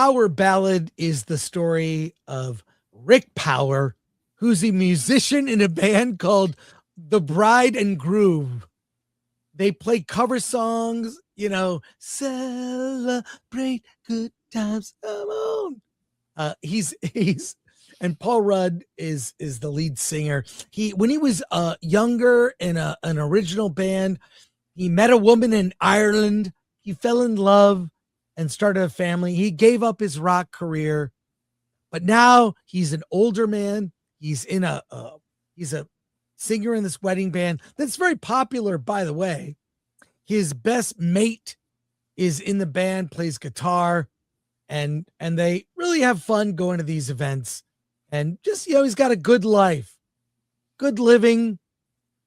Power Ballad is the story of Rick Power, who's a musician in a band called The Bride and Groove. They play cover songs, celebrate good times. Come on. He's and Paul Rudd is the lead singer. When he was younger in an original band, he met a woman in Ireland. He fell in love and started a family. He gave up his rock career, but now he's an older man. He's he's a singer in this wedding band that's very popular, by the way. His best mate is in the band, plays guitar, and they really have fun going to these events. And just, he's got a good life, good living,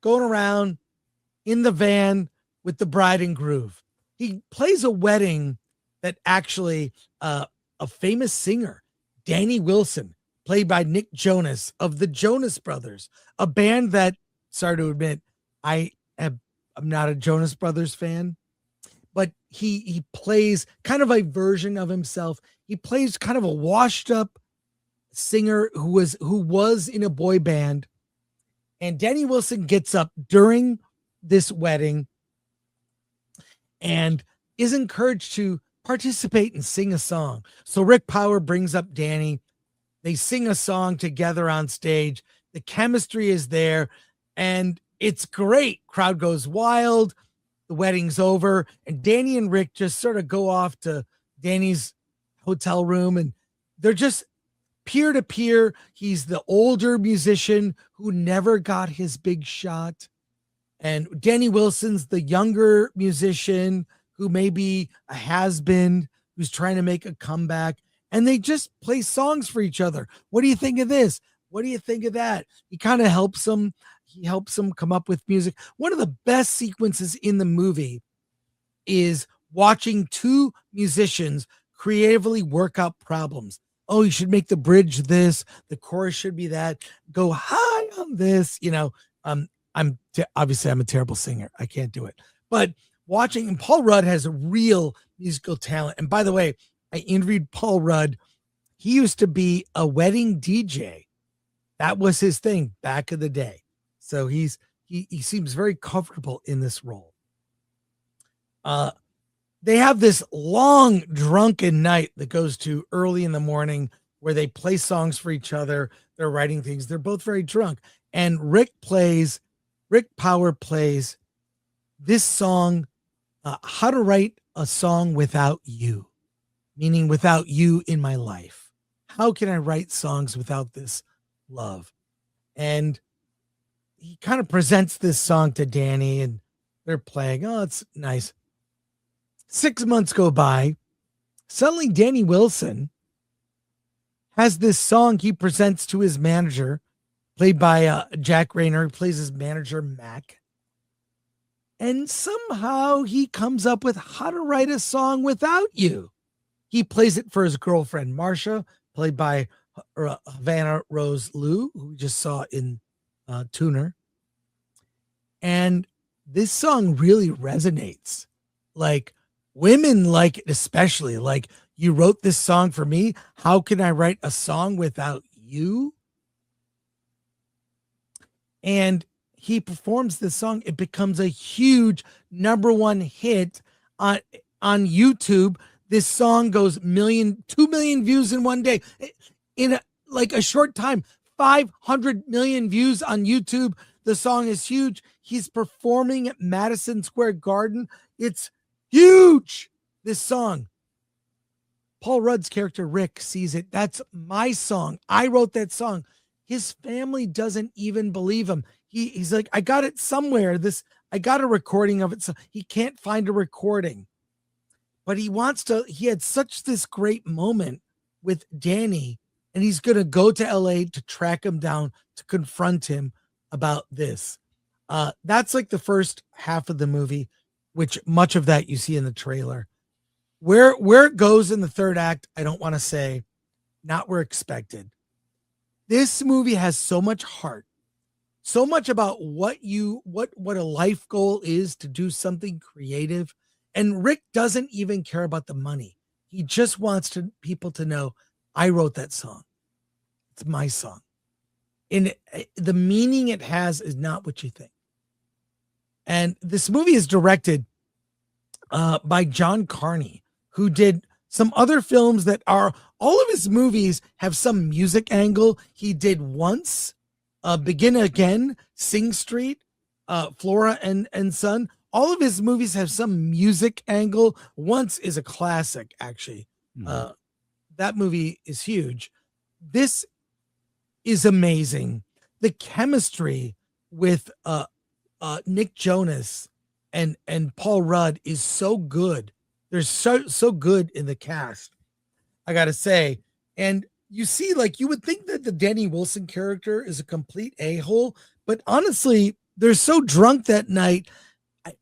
going around in the van with the bride and groove. He plays a wedding that actually a famous singer, Danny Wilson, played by Nick Jonas of the Jonas Brothers, a band that, sorry to admit, I'm not a Jonas Brothers fan, but he plays kind of a version of himself. He plays kind of a washed up singer who was in a boy band. And Danny Wilson gets up during this wedding and is encouraged to participate and sing a song. So Rick Power brings up Danny. They sing a song together on stage. The chemistry is there and it's great. Crowd goes wild. The wedding's over and Danny and Rick just sort of go off to Danny's hotel room and they're just peer to peer. He's the older musician who never got his big shot. And Danny Wilson's the younger musician who maybe a has-been, who's trying to make a comeback. And they just play songs for each other. What do you think of this? What do you think of that? He kind of helps them. He helps them come up with music. One of the best sequences in the movie is watching two musicians creatively work out problems. Oh, you should make the bridge this, the chorus should be that, go high on this. Obviously I'm a terrible singer. I can't do it. But watching, and Paul Rudd has a real musical talent. And by the way, I interviewed Paul Rudd. He used to be a wedding DJ. That was his thing back in the day. So he seems very comfortable in this role. They have this long drunken night that goes to early in the morning where they play songs for each other. They're writing things. They're both very drunk. And Rick Power plays this song, How to Write a Song Without You, meaning without you in my life. How can I write songs without this love? And he kind of presents this song to Danny and they're playing. Oh, it's nice. 6 months go by. Suddenly Danny Wilson has this song he presents to his manager, played by Jack Rayner, who plays his manager, Mac. And somehow he comes up with how to write a song without you. He plays it for his girlfriend, Marcia, played by Havana Rose Liu, who we just saw in Tuner. And this song really resonates. Like, women like it, especially. Like, you wrote this song for me. How can I write a song without you? And he performs this song. It becomes a huge #1 hit on YouTube. This song goes 2 million views in one day. In a short time, 500 million views on YouTube. The song is huge. He's performing at Madison Square Garden. It's huge, this song. Paul Rudd's character, Rick, sees it. That's my song. I wrote that song. His family doesn't even believe him. He's like, I got it somewhere. I got a recording of it. So he can't find a recording. But he had such this great moment with Danny, and he's going to go to LA to track him down, to confront him about this. That's like the first half of the movie, which much of that you see in the trailer. Where it goes in the third act, I don't want to say, not where expected. This movie has so much heart, so much about what a life goal is, to do something creative. And Rick doesn't even care about the money. He just wants people to know, I wrote that song. It's my song. And the meaning it has is not what you think. And this movie is directed by John Carney, who did some other films that are, all of his movies have some music angle. He did Once, Begin Again, Sing Street, Flora and Son. All of his movies have some music angle. Once is a classic, actually. That movie is huge. This is amazing. The chemistry with Nick Jonas and Paul Rudd is so good. They're so good in the cast, I gotta say. And you see, like, you would think that the Danny Wilson character is a complete a-hole, but honestly, they're so drunk that night.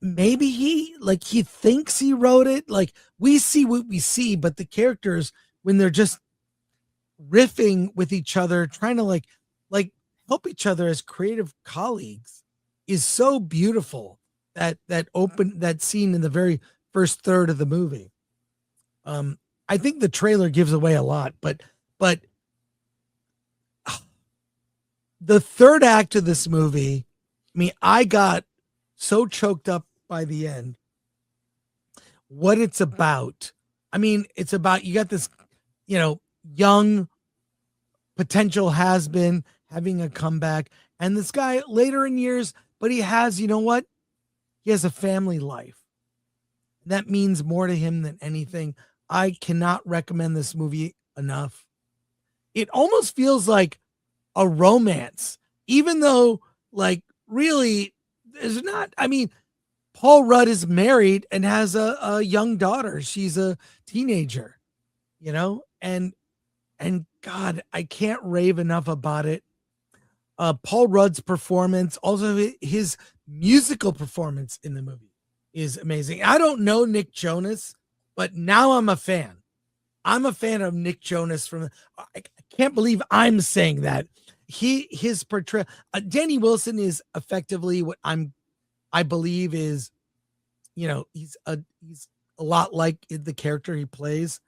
Maybe he thinks he wrote it. Like, we see what we see, but the characters, when they're just riffing with each other, trying to like help each other as creative colleagues, is so beautiful. That scene in the very first third of the movie. I think the trailer gives away a lot, but the third act of this movie, I mean, I got so choked up by the end. What it's about. I mean, it's about, you got this, young potential has-been having a comeback, and this guy later in years, but he has, you know what? He has a family life. That means more to him than anything. I cannot recommend this movie enough. It almost feels like a romance, even though, like, really, there's not. I mean, Paul Rudd is married and has a young daughter. She's a teenager, and God, I can't rave enough about it. Paul Rudd's performance, also his musical performance in the movie, is amazing. I don't know Nick Jonas, but now I'm a fan. I'm a fan of Nick Jonas. I can't believe I'm saying that. His portrayal, Danny Wilson is effectively what I believe is, he's a lot like the character he plays,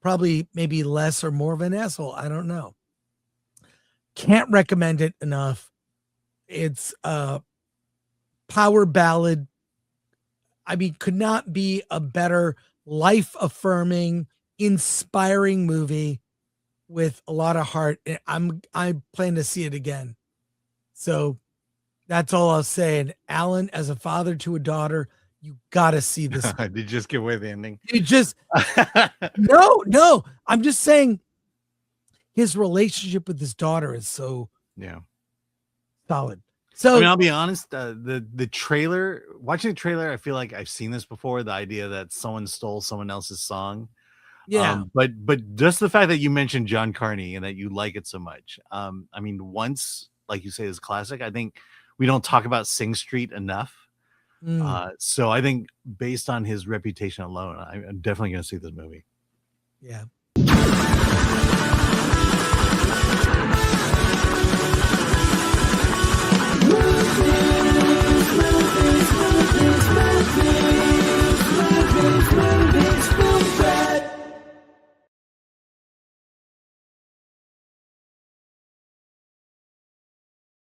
probably maybe less or more of an asshole. I don't know. Can't recommend it enough. It's a power ballad. I mean, could not be a better life-affirming, inspiring movie with a lot of heart. I plan to see it again. So that's all I'll say. And Alan, as a father to a daughter, you got to see this. Did you just give away the ending? No. I'm just saying his relationship with his daughter is so solid. So, I mean, I'll be honest, the trailer, watching the trailer, I feel like I've seen this before, the idea that someone stole someone else's song. Yeah. But just the fact that you mentioned John Carney and that you like it so much. I mean, Once, like you say, is classic. I think we don't talk about Sing Street enough. So I think based on his reputation alone, I'm definitely going to see this movie. Yeah.